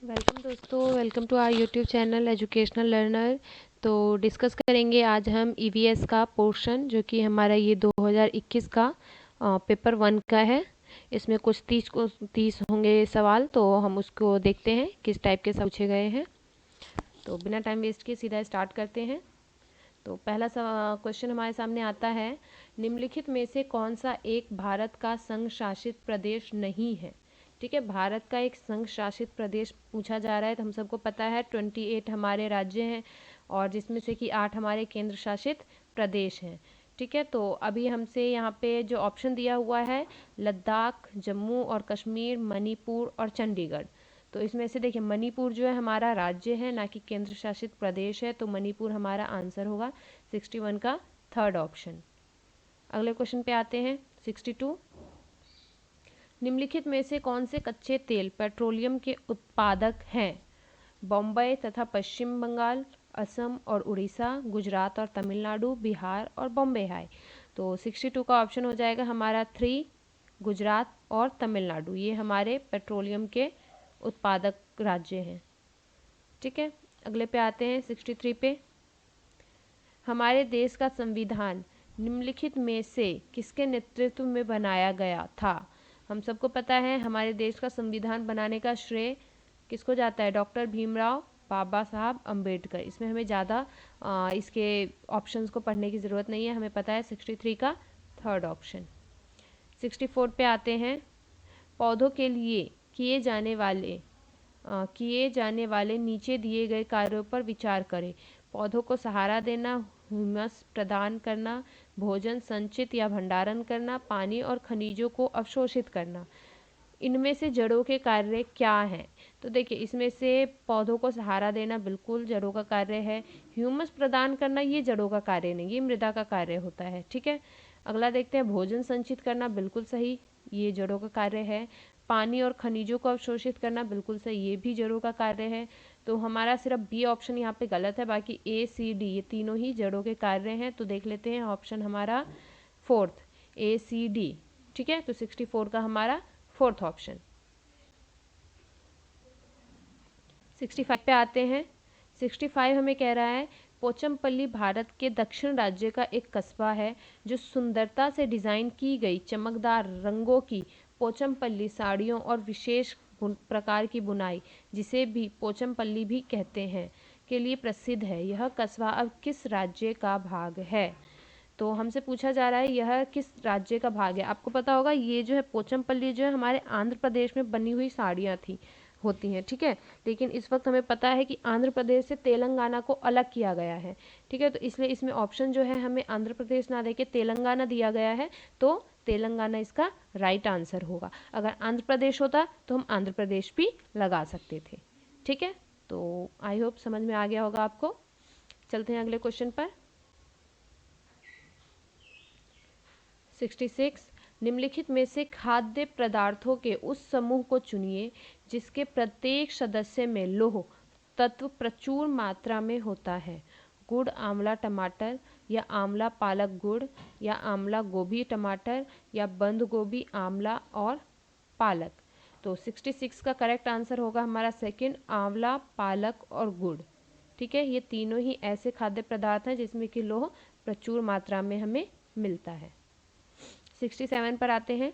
Welcome दोस्तों, welcome to our YouTube channel educational learner. तो discuss करेंगे आज हम ईवीएस का पोर्शन, जो कि हमारा ये 2021 का पेपर 1 का है। इसमें कुछ 30 होंगे सवाल, तो हम उसको देखते हैं किस टाइप के पूछे गए हैं। तो बिना टाइम वेस्ट किए सीधा स्टार्ट करते हैं। तो पहला क्वेश्चन हमारे सामने आता है, निम्नलिखित में से कौन सा एक भारत का संघ शासित प्रदेश नहीं है। ठीक है, भारत का एक संघ शासित प्रदेश पूछा जा रहा है। तो हम सबको पता है 28 हमारे राज्य हैं और जिसमें से कि 8 हमारे केंद्र शासित प्रदेश हैं। ठीक है, तो अभी हमसे यहाँ पे जो ऑप्शन दिया हुआ है, लद्दाख, जम्मू और कश्मीर, मणिपुर और चंडीगढ़। तो इसमें से देखिए, मणिपुर जो है हमारा राज्य है, ना कि केंद्र शासित प्रदेश है। तो मणिपुर हमारा आंसर होगा 61 का थर्ड ऑप्शन। अगले क्वेश्चन पे आते हैं 62। निम्नलिखित में से कौन से कच्चे तेल पेट्रोलियम के उत्पादक हैं। बॉम्बे तथा पश्चिम बंगाल, असम और उड़ीसा, गुजरात और तमिलनाडु, बिहार और बॉम्बे हाई। तो 62 का ऑप्शन हो जाएगा हमारा 3, गुजरात और तमिलनाडु। ये हमारे पेट्रोलियम के उत्पादक राज्य हैं। ठीक है, अगले पे आते हैं 63 पे। हमारे देश का संविधान निम्नलिखित में से किसके नेतृत्व में बनाया गया था। हम सबको पता है हमारे देश का संविधान बनाने का श्रेय किसको जाता है, डॉक्टर भीमराव बाबा साहब अम्बेडकर। इसमें हमें ज़्यादा इसके ऑप्शंस को पढ़ने की ज़रूरत नहीं है, हमें पता है 63 का थर्ड ऑप्शन। 64 पे आते हैं, पौधों के लिए किए जाने वाले नीचे दिए गए कार्यों पर विचार करें। पौधों को सहारा देना, ह्यूमस प्रदान करना, भोजन संचित या भंडारण करना, पानी और खनिजों को अवशोषित करना। इनमें से जड़ों के कार्य क्या हैं। तो देखिए, इसमें से पौधों को सहारा देना बिल्कुल जड़ों का कार्य है। ह्यूमस प्रदान करना ये जड़ों का कार्य नहीं, ये मृदा का कार्य होता है। ठीक है, अगला देखते हैं, भोजन संचित करना बिल्कुल सही, ये जड़ों का कार्य है। पानी और खनिजों को अवशोषित करना बिल्कुल सही, ये भी जड़ों का कार्य है। तो हमारा सिर्फ बी ऑप्शन यहाँ पे गलत है, बाकी ए सी डी ये तीनों ही जड़ों के कार्य हैं। तो देख लेते हैं ऑप्शन हमारा फोर्थ, ए सी डी। ठीक है, तो 64 का हमारा फोर्थ ऑप्शन। 65 पे आते हैं। 65 हमें कह रहा है, पोचमपल्ली भारत के दक्षिण राज्य का एक कस्बा है जो सुंदरता से डिजाइन की गई चमकदार रंगों की पोचमपल्ली साड़ियों और विशेष प्रकार की बुनाई, जिसे भी पोचमपल्ली भी कहते हैं, के लिए प्रसिद्ध है। यह कस्बा अब किस राज्य का भाग है। तो हमसे पूछा जा रहा है यह किस राज्य का भाग है। आपको पता होगा ये जो है पोचमपल्ली जो है हमारे आंध्र प्रदेश में बनी हुई साड़ियाँ थी होती हैं। ठीक है, लेकिन इस वक्त हमें पता है कि आंध्र प्रदेश से तेलंगाना को अलग किया गया है। ठीक है, तो इसलिए इसमें ऑप्शन जो है हमें आंध्र प्रदेश ना देके तेलंगाना दिया गया है, तो तेलंगाना इसका राइट आंसर होगा। अगर आंध्र प्रदेश होता तो हम आंध्र प्रदेश भी लगा सकते थे। ठीक है, तो आई होप समझ में आ गया होगा आपको। चलते हैं अगले क्वेश्चन पर। 66, निम्नलिखित में से खाद्य पदार्थों के उस समूह को चुनिए जिसके प्रत्येक सदस्य में लौह तत्व प्रचुर मात्रा में होता है। गुड़ आंवला टमाटर, या आंवला पालक गुड़, या आंवला गोभी टमाटर, या बंद गोभी आंवला और पालक। तो 66 का करेक्ट आंसर होगा हमारा सेकंड, आंवला पालक और गुड़। ठीक है, ये तीनों ही ऐसे खाद्य पदार्थ हैं जिसमें कि लौह प्रचुर मात्रा में हमें मिलता है। 67 पर आते हैं,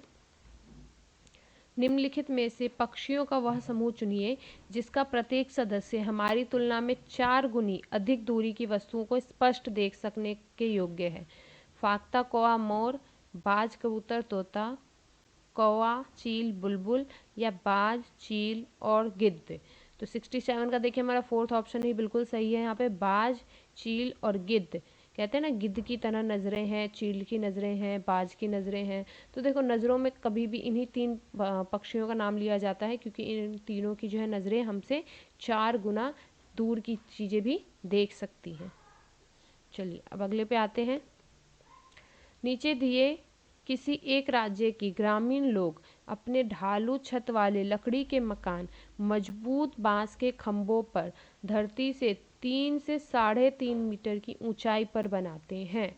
निम्नलिखित में से पक्षियों का वह समूह चुनिए जिसका प्रत्येक सदस्य हमारी तुलना में 4 गुनी अधिक दूरी की वस्तुओं को स्पष्ट देख सकने के योग्य है। फाख्ता कौवा मोर, बाज कबूतर तोता, कौवा चील बुलबुल, या बाज चील और गिद्ध। तो 67 का देखिए हमारा फोर्थ ऑप्शन ही बिल्कुल सही है। यहाँ पे बाज चील और गिद्ध, कहते हैं ना गिद्ध की तरह नज़रें हैं, चील की नज़रें हैं, बाज की नज़रें हैं। तो देखो, नज़रों में कभी भी इन्हीं 3 पक्षियों का नाम लिया जाता है, क्योंकि इन तीनों की जो है नज़रें हमसे 4 गुना दूर की चीज़ें भी देख सकती हैं। चलिए अब अगले पे आते हैं। नीचे दिए किसी एक राज्य की ग्रामीण लोग अपने ढालू छत वाले लकड़ी के मकान मजबूत बांस के खंभों पर धरती से 3 से 3.5 मीटर की ऊंचाई पर बनाते हैं।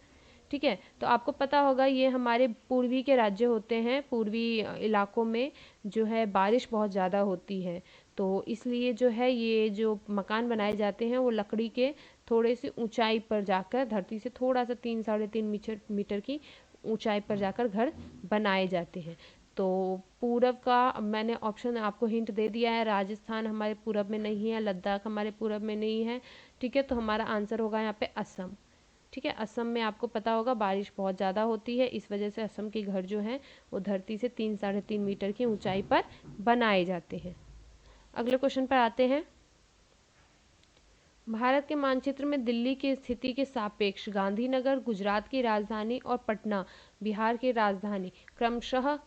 ठीक है, तो आपको पता होगा ये हमारे पूर्वी के राज्य होते हैं। पूर्वी इलाकों में जो है बारिश बहुत ज़्यादा होती है, तो इसलिए जो है ये जो मकान बनाए जाते हैं वो लकड़ी के थोड़े से ऊंचाई पर जाकर, धरती से थोड़ा सा 3-3.5 मीटर की ऊंचाई पर जाकर घर बनाए जाते हैं। तो पूरब का मैंने ऑप्शन आपको हिंट दे दिया है, राजस्थान हमारे पूरब में नहीं है, लद्दाख हमारे पूरब में नहीं है, ठीक है। तो हमारा आंसर होगा यहाँ पे असम, ठीक है। असम में आपको पता होगा बारिश बहुत ज़्यादा होती है, इस वजह से असम के घर जो हैं वो धरती से 3-3.5 मीटर की ऊंचाई पर बनाए जाते हैं। अगले क्वेश्चन पर आते हैं। भारत के मानचित्र में दिल्ली की स्थिति के सापेक्ष गांधीनगर गुजरात की राजधानी और पटना बिहार की राजधानी क्रमशः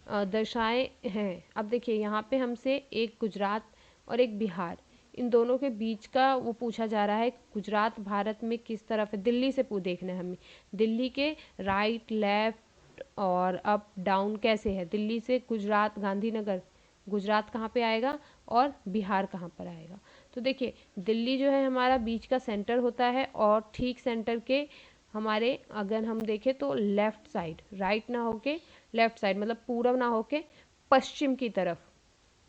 दर्शाए हैं। अब देखिए यहाँ पे हमसे एक गुजरात और एक बिहार, इन दोनों के बीच का वो पूछा जा रहा है। गुजरात भारत में किस तरफ है, दिल्ली से देखना है हमें, दिल्ली के राइट लेफ्ट और अप डाउन कैसे है। दिल्ली से गुजरात गांधीनगर, गुजरात कहाँ पे आएगा और बिहार कहाँ पर आएगा। तो देखिए दिल्ली जो है हमारा बीच का सेंटर होता है और ठीक सेंटर के हमारे अगर हम देखें तो लेफ्ट साइड, राइट ना होके लेफ्ट साइड, मतलब पूरब ना होके पश्चिम की तरफ,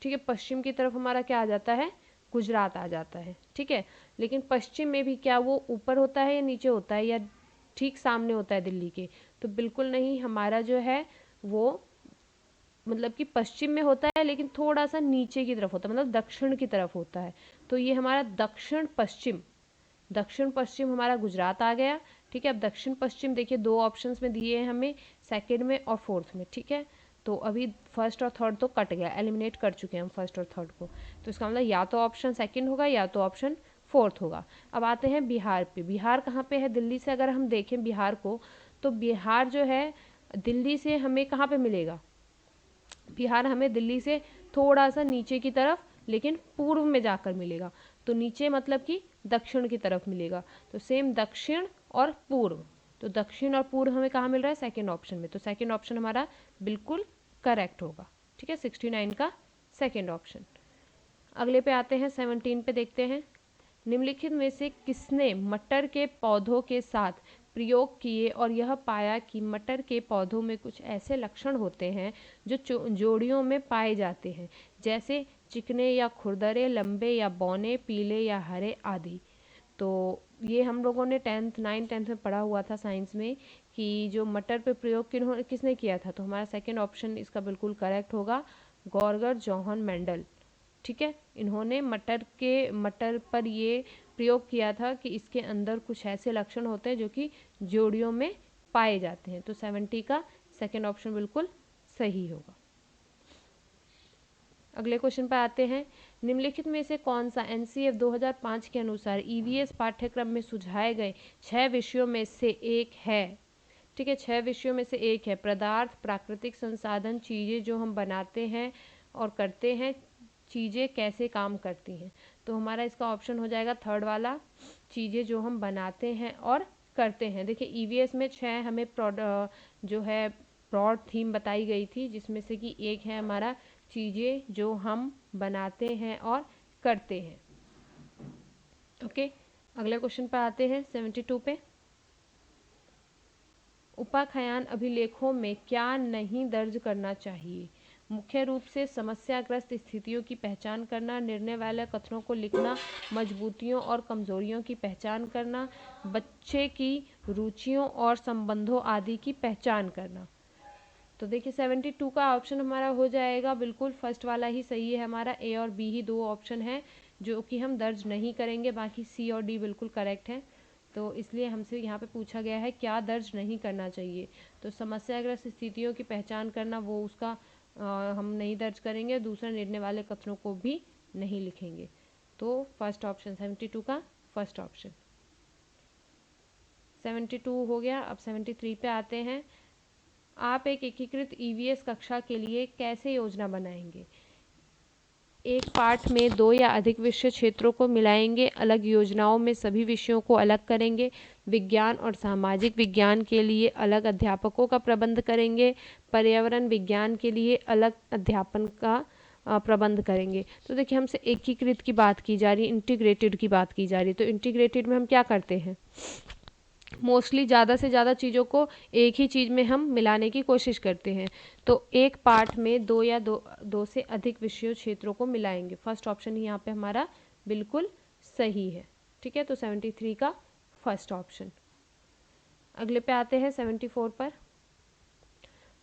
ठीक है। पश्चिम की तरफ हमारा क्या आ जाता है, गुजरात आ जाता है, ठीक है। लेकिन पश्चिम में भी क्या वो ऊपर होता है या नीचे होता है या ठीक सामने होता है दिल्ली के, तो बिल्कुल नहीं, हमारा जो है वो मतलब कि पश्चिम में होता है लेकिन थोड़ा सा नीचे की तरफ होता है, मतलब दक्षिण की तरफ होता है। तो ये हमारा दक्षिण पश्चिम, दक्षिण पश्चिम हमारा गुजरात आ गया, ठीक है। अब दक्षिण पश्चिम देखिए दो ऑप्शंस में दिए हैं हमें, सेकंड में और फोर्थ में, ठीक है। तो अभी फर्स्ट और थर्ड तो कट गया, एलिमिनेट कर चुके हैं हम फर्स्ट और थर्ड को, तो इसका मतलब या तो ऑप्शन सेकंड होगा या तो ऑप्शन फोर्थ होगा। अब आते हैं बिहार पे। बिहार कहाँ पे है, दिल्ली से अगर हम देखें बिहार को, तो बिहार जो है दिल्ली से हमें कहाँ पे मिलेगा, बिहार हमें दिल्ली से थोड़ा सा नीचे की तरफ लेकिन पूर्व में जाकर मिलेगा। तो नीचे मतलब कि दक्षिण की तरफ मिलेगा। तो सेम दक्षिण और पूर्व, तो दक्षिण और पूर्व हमें कहाँ मिल रहा है, सेकंड ऑप्शन में। तो सेकंड ऑप्शन हमारा बिल्कुल करेक्ट होगा, ठीक है। 69 का सेकंड ऑप्शन। अगले पे आते हैं, 17 पे देखते हैं। निम्नलिखित में से किसने मटर के पौधों के साथ प्रयोग किए और यह पाया कि मटर के पौधों में कुछ ऐसे लक्षण होते हैं जो जोड़ियों में पाए जाते हैं, जैसे चिकने या खुरदरे, लंबे या बौने, पीले या हरे आदि। तो ये हम लोगों ने 9th-10th में पढ़ा हुआ था साइंस में कि जो मटर पे प्रयोग किसने किया था। तो हमारा सेकेंड ऑप्शन इसका बिल्कुल करेक्ट होगा, गॉर्गर जोहन मेंडल, ठीक है। इन्होंने मटर पर ये प्रयोग किया था कि इसके अंदर कुछ ऐसे लक्षण होते हैं जो कि जोड़ियों में पाए जाते हैं। तो 70 का सेकंड ऑप्शन बिल्कुल सही होगा। अगले क्वेश्चन पर आते हैं। निम्नलिखित में से कौन सा एनसीएफ 2005 के अनुसार ईवीएस पाठ्यक्रम में सुझाए गए 6 विषयों में से एक है, ठीक है। 6 विषयों में से एक है पदार्थ, प्राकृतिक संसाधन, चीज़ें जो हम बनाते हैं और करते हैं, चीज़ें कैसे काम करती हैं। तो हमारा इसका ऑप्शन हो जाएगा थर्ड वाला, चीज़ें जो हम बनाते हैं और करते हैं। देखिए ईवीएस में 6 हमें जो है ब्रॉड थीम बताई गई थी, जिसमें से कि एक है हमारा चीज़ें जो हम बनाते हैं और करते हैं, ओके। अगले क्वेश्चन पर आते हैं, 72 पे। उपाख्यान अभिलेखों में क्या नहीं दर्ज करना चाहिए। मुख्य रूप से समस्याग्रस्त स्थितियों की पहचान करना, निर्णय वाले कथनों को लिखना, मजबूतियों और कमजोरियों की पहचान करना, बच्चे की रुचियों और संबंधों आदि की पहचान करना। तो देखिए 72 का ऑप्शन हमारा हो जाएगा बिल्कुल फर्स्ट वाला ही सही है हमारा, ए और बी ही दो ऑप्शन है जो कि हम दर्ज नहीं करेंगे, बाकी सी और डी बिल्कुल करेक्ट है। तो इसलिए हमसे यहाँ पे पूछा गया है क्या दर्ज नहीं करना चाहिए। तो समस्याग्रस्त स्थितियों की पहचान करना वो उसका हम नहीं दर्ज करेंगे, दूसरा निर्णय वाले कथनों को भी नहीं लिखेंगे। तो फर्स्ट ऑप्शन 72 का फर्स्ट ऑप्शन। 72 हो गया। अब 73 पे आते हैं। आप एक एकीकृत ईवीएस कक्षा के लिए कैसे योजना बनाएंगे। एक पाठ में 2 या अधिक विषय क्षेत्रों को मिलाएंगे, अलग योजनाओं में सभी विषयों को अलग करेंगे, विज्ञान और सामाजिक विज्ञान के लिए अलग अध्यापकों का प्रबंध करेंगे, पर्यावरण विज्ञान के लिए अलग अध्यापन का प्रबंध करेंगे। तो देखिए हमसे एकीकृत की बात की जा रही है, इंटीग्रेटेड की बात की जा रही है। तो इंटीग्रेटेड में हम क्या करते हैं, मोस्टली ज़्यादा से ज़्यादा चीज़ों को एक ही चीज़ में हम मिलाने की कोशिश करते हैं। तो एक पाठ में दो से अधिक विषयों क्षेत्रों को मिलाएंगे। फर्स्ट ऑप्शन ही यहाँ पे हमारा बिल्कुल सही है। ठीक है, तो 73 का फर्स्ट ऑप्शन। अगले पे आते हैं 74 पर।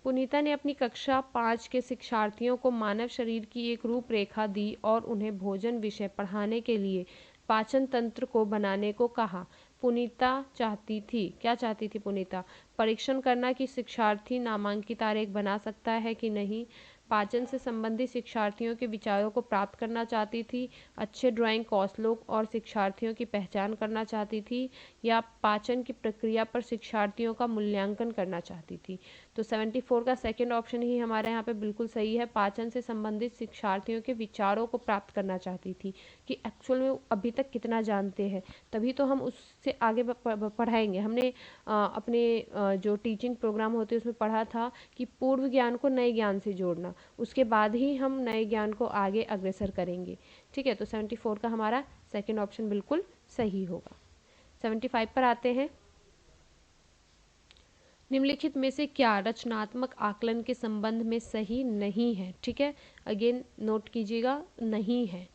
पुनीता ने अपनी कक्षा 5 के शिक्षार्थियों को मानव शरीर की एक रूपरेखा दी और उन्हें भोजन विषय पढ़ाने के लिए पाचन तंत्र को बनाने को कहा। पुनीता चाहती थी, क्या चाहती थी पुनीता? परीक्षण करना कि शिक्षार्थी नामांकित आरेख बना सकता है कि नहीं, पाचन से संबंधित शिक्षार्थियों के विचारों को प्राप्त करना चाहती थी, अच्छे ड्राइंग कौशलों और शिक्षार्थियों की पहचान करना चाहती थी, या पाचन की प्रक्रिया पर शिक्षार्थियों का मूल्यांकन करना चाहती थी। तो 74 का सेकंड ऑप्शन ही हमारे यहाँ पे बिल्कुल सही है। पाचन से संबंधित शिक्षार्थियों के विचारों को प्राप्त करना चाहती थी कि एक्चुअल में अभी तक कितना जानते हैं, तभी तो हम उससे आगे पढ़ाएंगे। हमने अपने जो टीचिंग प्रोग्राम होते हैं उसमें पढ़ा था कि पूर्व ज्ञान को नए ज्ञान से जोड़ना, उसके बाद ही हम नए ज्ञान को आगे अग्रसर करेंगे। ठीक है, तो 74 का हमारा सेकंड ऑप्शन बिल्कुल सही होगा। 75 पर आते हैं। निम्नलिखित में से क्या रचनात्मक आकलन के संबंध में सही नहीं है? ठीक है, अगेन नोट कीजिएगा, नहीं है।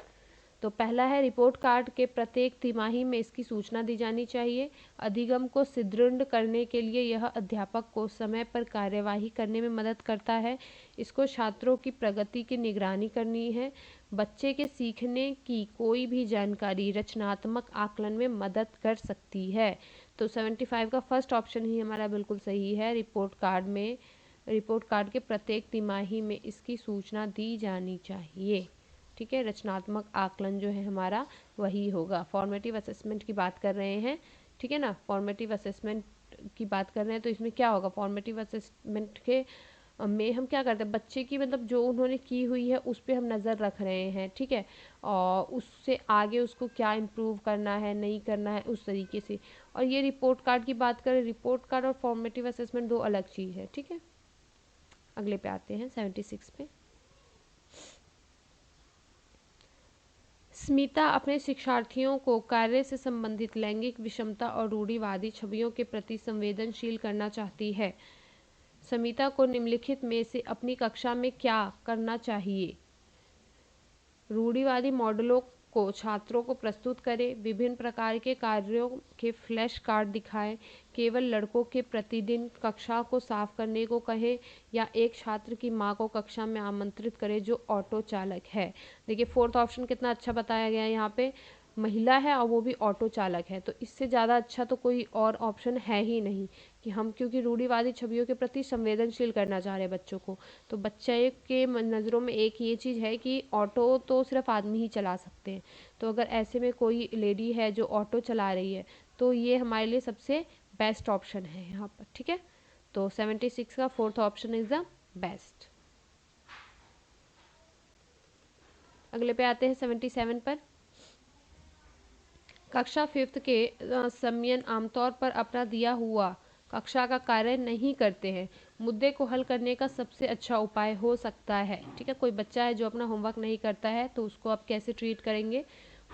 तो पहला है, रिपोर्ट कार्ड के प्रत्येक तिमाही में इसकी सूचना दी जानी चाहिए। अधिगम को सुदृढ़ करने के लिए यह अध्यापक को समय पर कार्यवाही करने में मदद करता है। इसको छात्रों की प्रगति की निगरानी करनी है। बच्चे के सीखने की कोई भी जानकारी रचनात्मक आकलन में मदद कर सकती है। तो 75 का फर्स्ट ऑप्शन ही हमारा बिल्कुल सही है। रिपोर्ट कार्ड के प्रत्येक तिमाही में इसकी सूचना दी जानी चाहिए। ठीक है, रचनात्मक आकलन जो है हमारा वही होगा। फॉर्मेटिव असेसमेंट की बात कर रहे हैं, ठीक है ना, फॉर्मेटिव असेसमेंट की बात कर रहे हैं, तो इसमें क्या होगा, फॉर्मेटिव असेसमेंट के में हम क्या करते हैं, बच्चे की मतलब जो उन्होंने की हुई है उस पर हम नज़र रख रहे हैं। ठीक है, और उससे आगे उसको क्या इम्प्रूव करना है, नहीं करना है, उस तरीके से। और ये रिपोर्ट कार्ड की बात करें, रिपोर्ट कार्ड और फॉर्मेटिव असेसमेंट दो अलग चीज़ है। ठीक है, अगले पे आते हैं 76 पे। स्मिता अपने शिक्षार्थियों को कार्य से संबंधित लैंगिक विषमता और रूढ़िवादी छवियों के प्रति संवेदनशील करना चाहती है। स्मिता को निम्नलिखित में से अपनी कक्षा में क्या करना चाहिए? रूढ़िवादी मॉडलों को छात्रों को प्रस्तुत करें, विभिन्न प्रकार के कार्यों के फ्लैश कार्ड दिखाएं, केवल लड़कों के प्रतिदिन कक्षा को साफ करने को कहें, या एक छात्र की मां को कक्षा में आमंत्रित करें जो ऑटो चालक है। देखिए फोर्थ ऑप्शन कितना अच्छा बताया गया है, यहाँ पे महिला है और वो भी ऑटो चालक है, तो इससे ज़्यादा अच्छा तो कोई और ऑप्शन है ही नहीं कि हम, क्योंकि रूढ़िवादी छवियों के प्रति संवेदनशील करना चाह रहे हैं बच्चों को। तो बच्चे के नज़रों में एक ये चीज़ है कि ऑटो तो सिर्फ आदमी ही चला सकते हैं, तो अगर ऐसे में कोई लेडी है जो ऑटो चला रही है तो ये हमारे लिए सबसे बेस्ट ऑप्शन है यहाँ पर। ठीक है, तो 76 का fourth option is the best. अगले पे आते हैं 77 पर। कक्षा 5th के समयन आमतौर पर अपना दिया हुआ कक्षा का कार्य नहीं करते हैं। मुद्दे को हल करने का सबसे अच्छा उपाय हो सकता है। ठीक है, कोई बच्चा है जो अपना होमवर्क नहीं करता है तो उसको आप कैसे ट्रीट करेंगे?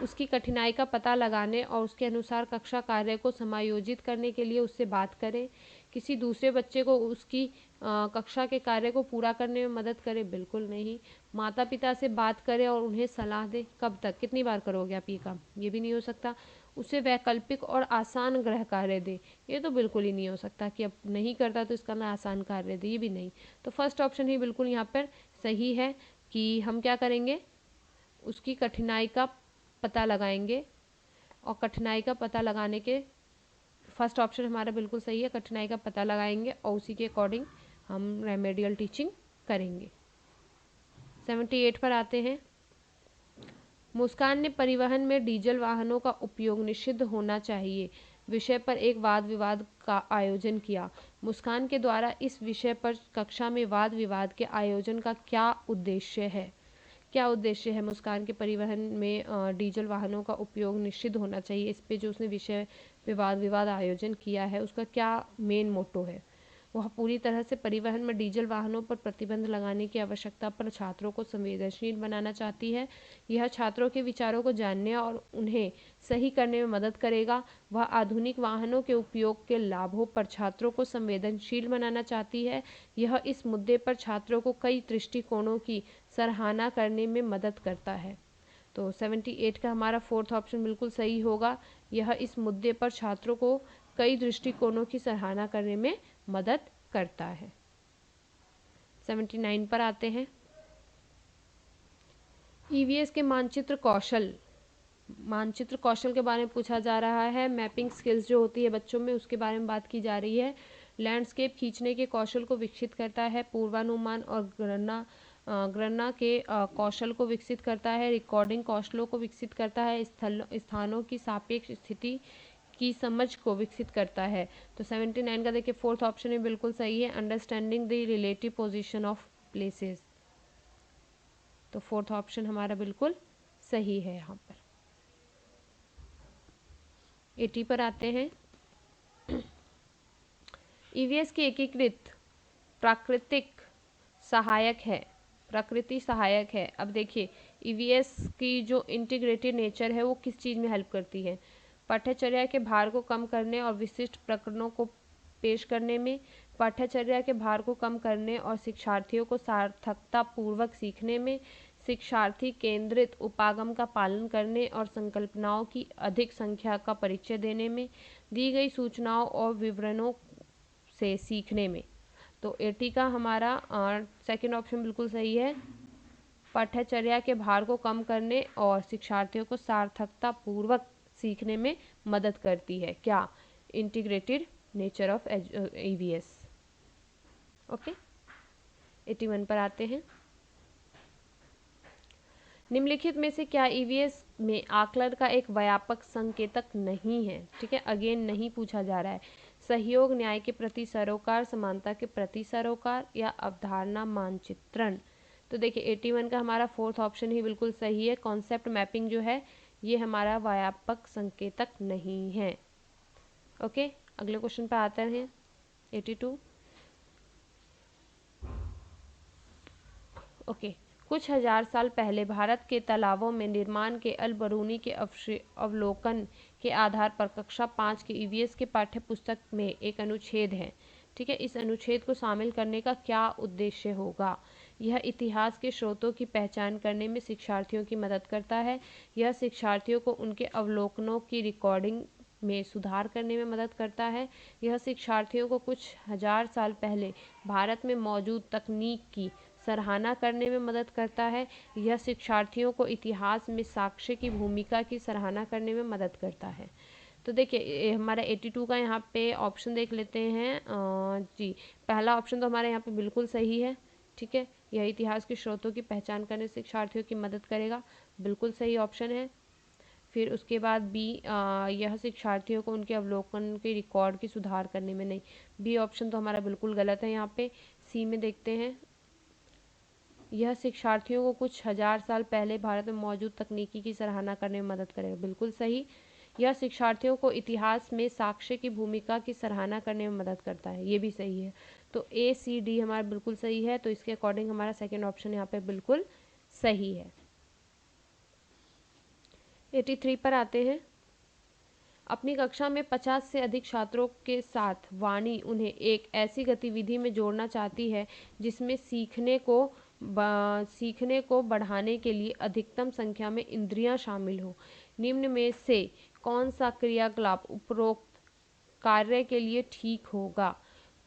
उसकी कठिनाई का पता लगाने और उसके अनुसार कक्षा कार्य को समायोजित करने के लिए उससे बात करें। किसी दूसरे बच्चे को उसकी कक्षा के कार्य को पूरा करने में मदद करें? बिल्कुल नहीं। माता पिता से बात करें और उन्हें सलाह दें। कब तक, कितनी बार करोगे आप ये काम? ये भी नहीं हो सकता। उसे वैकल्पिक और आसान गृह कार्य दे, ये तो बिल्कुल ही नहीं हो सकता कि अब नहीं करता तो इसका ना आसान कार्य दे, ये भी नहीं। तो फर्स्ट ऑप्शन ही बिल्कुल यहाँ पर सही है कि हम क्या करेंगे, उसकी कठिनाई का पता लगाएंगे, और कठिनाई का पता लगाने के फर्स्ट ऑप्शन हमारा बिल्कुल सही है, कठिनाई का पता लगाएंगे और उसी के अकॉर्डिंग हम रेमेडियल टीचिंग करेंगे। 78 पर आते हैं। मुस्कान ने परिवहन में डीजल वाहनों का उपयोग निषिद्ध होना चाहिए विषय पर एक वाद विवाद का आयोजन किया। मुस्कान के द्वारा इस विषय पर कक्षा में वाद विवाद के आयोजन का क्या उद्देश्य है? क्या उद्देश्य है मुस्कान के परिवहन में डीजल वाहनों का उपयोग निषिद्ध होना चाहिए, इस पे जो उसने विषय पे वाद विवाद आयोजन किया है उसका क्या मेन मोटो है? वह पूरी तरह से परिवहन में डीजल वाहनों पर प्रतिबंध लगाने की आवश्यकता पर छात्रों को संवेदनशील बनाना चाहती है। यह छात्रों के विचारों को जानने और उन्हें सही करने में मदद करेगा। वह आधुनिक वाहनों के उपयोग के लाभों पर छात्रों को संवेदनशील बनाना चाहती है। यह इस मुद्दे पर छात्रों को कई दृष्टिकोणों की सराहना करने में मदद करता है। तो 78 का हमारा फोर्थ ऑप्शन बिल्कुल सही होगा। यह इस मुद्दे पर छात्रों को कई दृष्टिकोणों की सराहना करने में मदद करता है। 79 पर आते हैं। ईवीएस के मानचित्र कौशल के बारे में पूछा जा रहा है। मैपिंग स्किल्स जो होती है बच्चों में, उसके बारे में बात की जा रही है। लैंडस्केप खींचने के कौशल को विकसित करता है। पूर्वानुमान और गणना के कौशल को विकसित करता है। रिकॉर्डिंग कौशलों को विकसित करता है। स्थानों की सापेक्ष स्थिति की समझ को विकसित करता है। तो 79 का देखिए फोर्थ ऑप्शन में बिल्कुल सही है, understanding the relative position of places. तो फोर्थ ऑप्शन हमारा बिल्कुल सही है यहाँ पर। 80 पर आते हैं। ईवीएस की एकीकृत प्रकृति सहायक है। अब देखिए ईवीएस की जो इंटीग्रेटेड नेचर है वो किस चीज़ में हेल्प करती है? पाठ्यचर्या के भार को कम करने और विशिष्ट प्रकरणों को पेश करने में, पाठ्यचर्या के भार को कम करने और शिक्षार्थियों को सार्थकता पूर्वक सीखने में, शिक्षार्थी केंद्रित उपागम का पालन करने और संकल्पनाओं की अधिक संख्या का परिचय देने में, दी गई सूचनाओं और विवरणों से सीखने में। तो 80 का हमारा सेकंड ऑप्शन बिल्कुल सही है, पाठ्यचर्या के भार को कम करने और शिक्षार्थियों को सार्थकता पूर्वक सीखने में मदद करती है। क्या? Integrated nature of EVS. Okay, 81 पर आते हैं। निम्नलिखित में से क्या ईवीएस में आकलन का एक व्यापक संकेतक नहीं है? ठीक है, अगेन नहीं पूछा जा रहा है। सहयोग, न्याय के प्रति सरोकार, समानता के प्रति सरोकार या अवधारणा मानचित्रण। तो देखिए 81 का हमारा फोर्थ ऑप्शन ही बिल्कुल सही है। कॉन्सेप्ट मैपिंग जो है ये हमारा व्यापक संकेतक नहीं है। ओके, अगले क्वेश्चन पे आते हैं। 82। ओके, कुछ हजार साल पहले भारत के तालाबों में निर्माण के अल-बरूनी के अवलोकन के आधार पर कक्षा 5 के ईवीएस के पाठ्य पुस्तक में एक अनुच्छेद है। ठीक है, इस अनुच्छेद को शामिल करने का क्या उद्देश्य होगा? यह इतिहास के स्रोतों की पहचान करने में शिक्षार्थियों की मदद करता है। यह शिक्षार्थियों को उनके अवलोकनों की रिकॉर्डिंग में सुधार करने में मदद करता है। यह शिक्षार्थियों को कुछ हजार साल पहले भारत में मौजूद तकनीक की सराहना करने में मदद करता है। यह शिक्षार्थियों को इतिहास में साक्ष्य की भूमिका की सराहना करने में मदद करता है। तो देखिए हमारा 82 का यहाँ पे ऑप्शन देख लेते हैं। जी, पहला ऑप्शन तो हमारे यहाँ पे बिल्कुल सही है। ठीक है, यह इतिहास के स्रोतों की पहचान करने से शिक्षार्थियों की मदद करेगा, बिल्कुल सही ऑप्शन है। फिर उसके बाद बी, यह शिक्षार्थियों को उनके अवलोकन के रिकॉर्ड की सुधार करने में, नहीं, बी ऑप्शन तो हमारा बिल्कुल गलत है। यहाँ पे सी में देखते हैं, यह शिक्षार्थियों को कुछ हजार साल पहले भारत में मौजूद तकनीकी की सराहना करने में मदद करेगा, बिल्कुल सही। यह शिक्षार्थियों को इतिहास में साक्ष्य की भूमिका की सराहना करने में मदद करता है, ये भी सही है। तो ए सी डी हमारा बिल्कुल सही है। तो इसके अकॉर्डिंग हमारा सेकेंड ऑप्शन यहाँ पे बिल्कुल सही है। 83 पर आते हैं। अपनी कक्षा में 50 से अधिक छात्रों के साथ वाणी उन्हें एक ऐसी गतिविधि में जोड़ना चाहती है जिसमें सीखने को बढ़ाने के लिए अधिकतम संख्या में इंद्रियां शामिल हो। निम्न में से कौन सा क्रियाकलाप उपरोक्त कार्य के लिए ठीक होगा?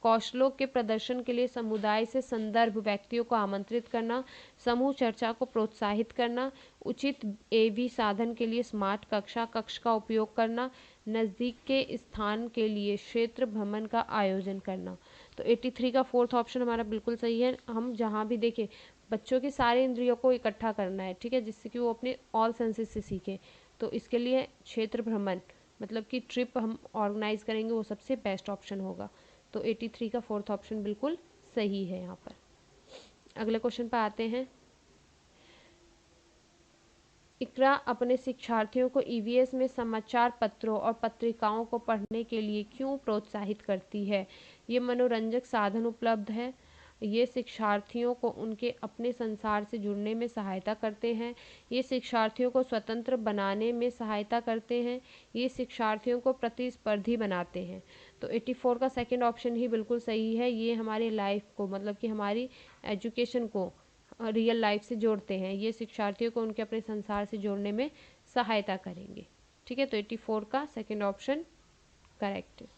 कौशलों के प्रदर्शन के लिए समुदाय से संदर्भ व्यक्तियों को आमंत्रित करना, समूह चर्चा को प्रोत्साहित करना, उचित एवी साधन के लिए स्मार्ट कक्ष का उपयोग करना, नज़दीक के स्थान के लिए क्षेत्र भ्रमण का आयोजन करना। तो 83 का फोर्थ ऑप्शन हमारा बिल्कुल सही है। हम जहाँ भी देखें बच्चों की सारी इंद्रियों को इकट्ठा करना है, ठीक है, जिससे कि वो अपने ऑल सेंसेस से सीखें। तो इसके लिए क्षेत्र भ्रमण मतलब कि ट्रिप हम ऑर्गेनाइज करेंगे, वो सबसे बेस्ट ऑप्शन होगा। तो 83 का फोर्थ ऑप्शन बिल्कुल सही है यहाँ पर। अगले क्वेश्चन पर आते हैं। इकरा अपने शिक्षार्थियों को ईवीएस में समाचार पत्रों और पत्रिकाओं को पढ़ने के लिए क्यों प्रोत्साहित करती है? ये मनोरंजक साधन उपलब्ध है। ये शिक्षार्थियों को उनके अपने संसार से जुड़ने में सहायता करते हैं। ये शिक्षार्थियों को स्वतंत्र बनाने में सहायता करते हैं। ये शिक्षार्थियों को प्रतिस्पर्धी बनाते हैं। तो 84 का सेकंड ऑप्शन ही बिल्कुल सही है। ये हमारी लाइफ को, मतलब कि हमारी एजुकेशन को रियल लाइफ से जोड़ते हैं। ये शिक्षार्थियों को उनके अपने संसार से जोड़ने में सहायता करेंगे। ठीक है, तो 84 का सेकंड ऑप्शन करेक्ट है।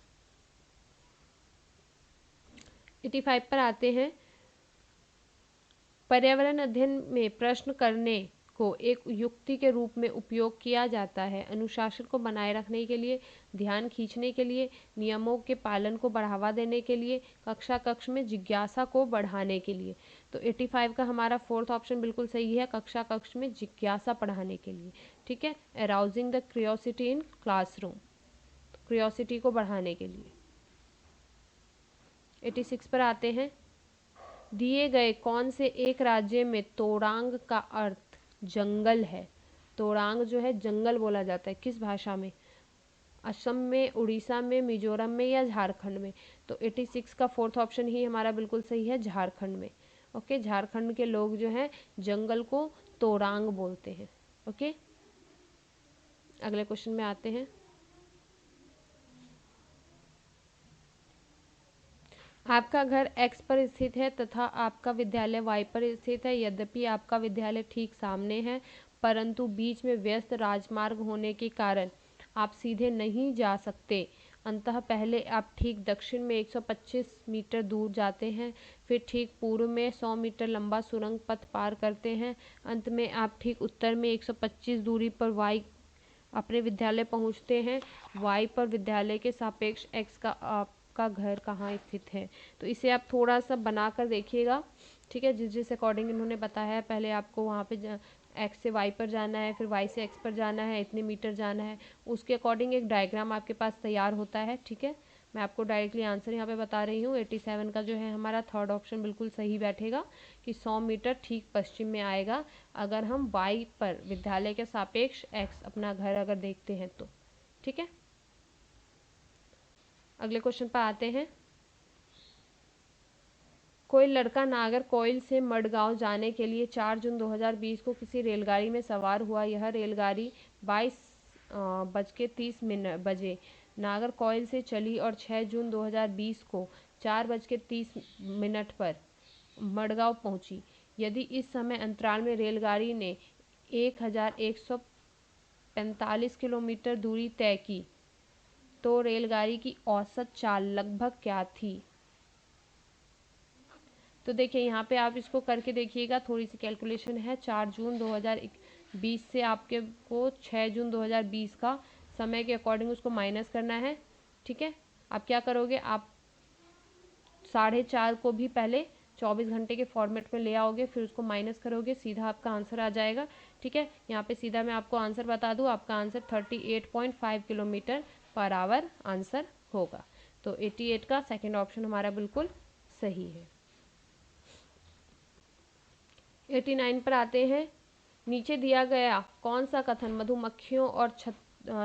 85 पर आते हैं। पर्यावरण अध्ययन में प्रश्न करने को एक युक्ति के रूप में उपयोग किया जाता है। अनुशासन को बनाए रखने के लिए, ध्यान खींचने के लिए, नियमों के पालन को बढ़ावा देने के लिए, कक्षा कक्ष में जिज्ञासा को बढ़ाने के लिए। तो 85 का हमारा फोर्थ ऑप्शन बिल्कुल सही है, कक्षा कक्ष में जिज्ञासा बढ़ाने के लिए। ठीक है, arousing the curiosity in classroom, curiosity को बढ़ाने के लिए। 86 पर आते हैं। दिए गए कौन से एक राज्य में तोड़ांग का अर्थ जंगल है? तोड़ांग जो है जंगल बोला जाता है, किस भाषा में? असम में, उड़ीसा में, मिजोरम में या झारखंड में? तो 86 का फोर्थ ऑप्शन ही हमारा बिल्कुल सही है, झारखंड में। ओके, झारखंड के लोग जो हैं जंगल को तोड़ांग बोलते हैं। ओके, अगले क्वेश्चन में आते हैं। आपका घर x पर स्थित है तथा आपका विद्यालय y पर स्थित है। यद्यपि आपका विद्यालय ठीक सामने है, परंतु बीच में व्यस्त राजमार्ग होने के कारण आप सीधे नहीं जा सकते। अंततः पहले आप ठीक दक्षिण में 125 मीटर दूर जाते हैं, फिर ठीक पूर्व में 100 मीटर लंबा सुरंग पथ पार करते हैं। अंत में आप ठीक उत्तर में 125 दूरी पर y अपने विद्यालय पहुंचते हैं। y पर विद्यालय के सापेक्ष x का आपका घर कहाँ स्थित है? तो इसे आप थोड़ा सा बना कर देखिएगा। ठीक है, जिस अकॉर्डिंग इन्होंने बताया है, पहले आपको वहाँ पे x से y पर जाना है, फिर y से x पर जाना है, इतने मीटर जाना है, उसके अकॉर्डिंग एक डायग्राम आपके पास तैयार होता है। ठीक है, मैं आपको डायरेक्टली आंसर यहाँ पे बता रही हूँ। 87 का जो है हमारा थर्ड ऑप्शन बिल्कुल सही बैठेगा कि 100 मीटर ठीक पश्चिम में आएगा, अगर हम y पर विद्यालय के सापेक्ष x अपना घर अगर देखते हैं तो। ठीक है, अगले क्वेश्चन पर आते हैं। कोई लड़का नागरकोइल से मडगांव जाने के लिए 4 जून 2020 को किसी रेलगाड़ी में सवार हुआ। यह रेलगाड़ी 22:30 बजे नागरकोइल से चली और 6 जून 2020 को 4:30 पर मडगांव पहुंची। यदि इस समय अंतराल में रेलगाड़ी ने 1145 किलोमीटर दूरी तय की तो रेलगाड़ी की औसत चाल लगभग क्या थी? तो देखिए यहाँ पे आप इसको करके देखिएगा, थोड़ी सी कैलकुलेशन है। 4 जून 2020 से आपके को 6 जून 2020 का समय के अकॉर्डिंग उसको माइनस करना है। ठीक है, आप क्या करोगे, आप 4:30 को भी पहले 24 घंटे के फॉर्मेट में ले आओगे, फिर उसको माइनस करोगे, सीधा आपका आंसर आ जाएगा। ठीक है, यहाँ पे सीधा मैं आपको आंसर बता दूँ, आपका answer 38.5 kilometre per hour answer होगा। तो 88 का सेकंड ऑप्शन हमारा बिल्कुल सही है। 89 पर आते हैं। नीचे दिया गया कौन सा कथन मधुमक्खियों और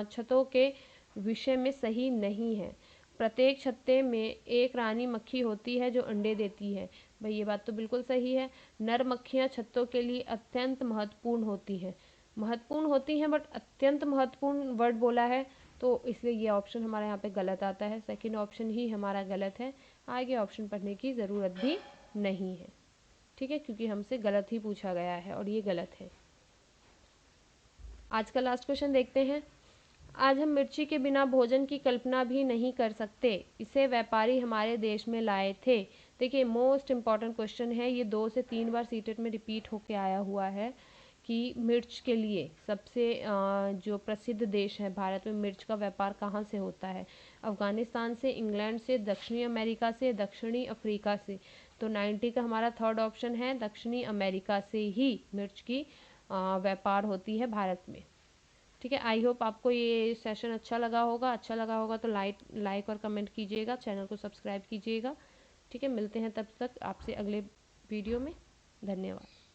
छत्तों के विषय में सही नहीं है? प्रत्येक छत्ते में एक रानी मक्खी होती है जो अंडे देती है। भाई ये बात तो बिल्कुल सही है। नर मक्खियां छत्तों के लिए अत्यंत महत्वपूर्ण होती हैं। महत्वपूर्ण होती हैं बट अत्यंत महत्वपूर्ण वर्ड बोला है, तो इसलिए ये ऑप्शन हमारे यहाँ पे गलत आता है। सेकंड ऑप्शन ही हमारा गलत है, आगे ऑप्शन पढ़ने की ज़रूरत भी नहीं है। ठीक है, क्योंकि हमसे गलत ही पूछा गया है और ये गलत है। आज का लास्ट क्वेश्चन देखते हैं। आज हम मिर्ची के बिना भोजन की कल्पना भी नहीं कर सकते, इसे व्यापारी हमारे देश में लाए थे। देखिए मोस्ट इम्पॉर्टेंट क्वेश्चन है ये, 2 से 3 बार सीटेट में रिपीट होके आया हुआ है कि मिर्च के लिए सबसे जो प्रसिद्ध देश है भारत में, मिर्च का व्यापार कहाँ से होता है? अफगानिस्तान से, इंग्लैंड से, दक्षिणी अमेरिका से, दक्षिणी अफ्रीका से। तो 90 का हमारा थर्ड ऑप्शन है, दक्षिणी अमेरिका से ही मिर्च की व्यापार होती है भारत में। ठीक है, आई होप आपको ये सेशन अच्छा लगा होगा तो लाइक और कमेंट कीजिएगा, चैनल को सब्सक्राइब कीजिएगा। ठीक है, मिलते हैं तब तक आपसे अगले वीडियो में। धन्यवाद।